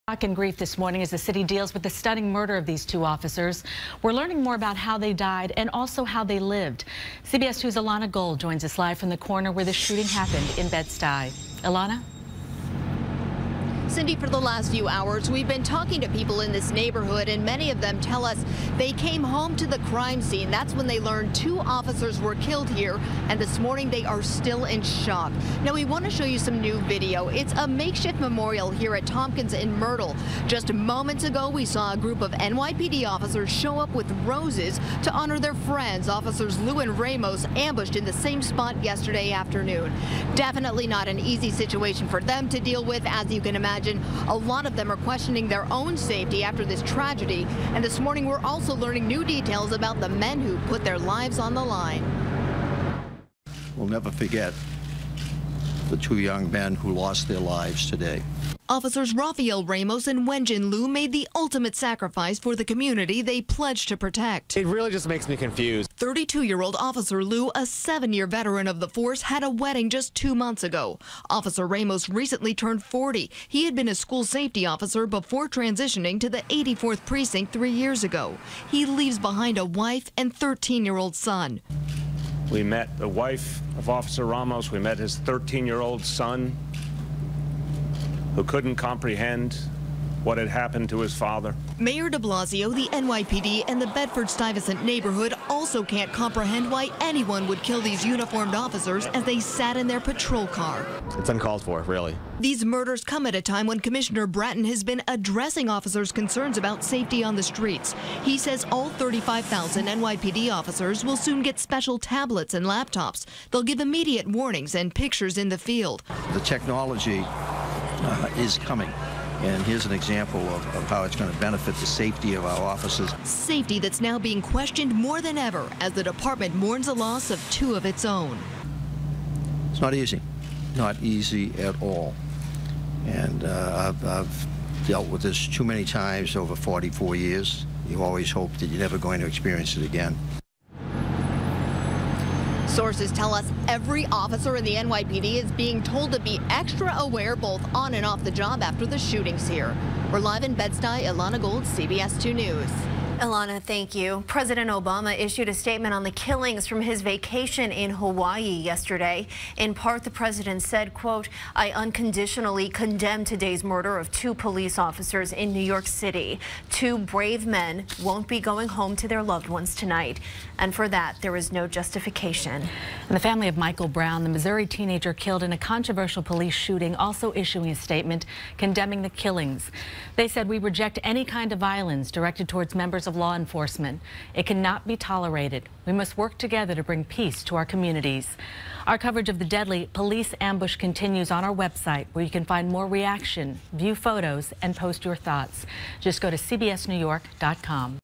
Shock and grief this morning as the city deals with the stunning murder of these two officers. We're learning more about how they died and also how they lived. CBS 2's Ilana Gold joins us live from the corner where the shooting happened in Bed-Stuy. Ilana? Cindy, for the last few hours, we've been talking to people in this neighborhood, and many of them tell us they came home to the crime scene. That's when they learned two officers were killed here, and this morning they are still in shock. Now, we want to show you some new video. It's a makeshift memorial here at Tompkins in Myrtle. Just moments ago, we saw a group of NYPD officers show up with roses to honor their friends. Officers Lou and Ramos ambushed in the same spot yesterday afternoon. Definitely not an easy situation for them to deal with, as you can imagine. A lot of them are questioning their own safety after this tragedy. And this morning, we're also learning new details about the men who put their lives on the line. We'll never forget the two young men who lost their lives today. Officers Rafael Ramos and Wenjin Liu made the ultimate sacrifice for the community they pledged to protect. It really just makes me confused. 32-year-old Officer Liu, a 7-year veteran of the force, had a wedding just 2 months ago. Officer Ramos recently turned 40. He had been a school safety officer before transitioning to the 84th Precinct 3 years ago. He leaves behind a wife and 13-year-old son. We met the wife of Officer Ramos. We met his 13-year-old son, who couldn't comprehend what had happened to his father. Mayor de Blasio, the NYPD, and the Bedford-Stuyvesant neighborhood also can't comprehend why anyone would kill these uniformed officers as they sat in their patrol car. It's uncalled for, really. These murders come at a time when Commissioner Bratton has been addressing officers' concerns about safety on the streets. He says all 35,000 NYPD officers will soon get special tablets and laptops. They'll give immediate warnings and pictures in the field. The technology is coming. And here's an example of how it's going to benefit the safety of our officers. Safety that's now being questioned more than ever as the department mourns the loss of two of its own. It's not easy. Not easy at all. And I've dealt with this too many times over 44 years. You always hope that you're never going to experience it again. Sources tell us every officer in the NYPD is being told to be extra aware both on and off the job after the shootings here. We're live in Bed-Stuy. Ilana Gold, CBS 2 News. Ilana, thank you. President Obama issued a statement on the killings from his vacation in Hawaii yesterday. In part, the president said, quote, "I unconditionally condemn today's murder of two police officers in New York City. Two brave men won't be going home to their loved ones tonight. And for that, there is no justification." And the family of Michael Brown, the Missouri teenager killed in a controversial police shooting, also issuing a statement condemning the killings. They said, "We reject any kind of violence directed towards members of law enforcement. It cannot be tolerated. We must work together to bring peace to our communities." Our coverage of the deadly police ambush continues on our website, where you can find more reaction, view photos, and post your thoughts. Just go to cbsnewyork.com.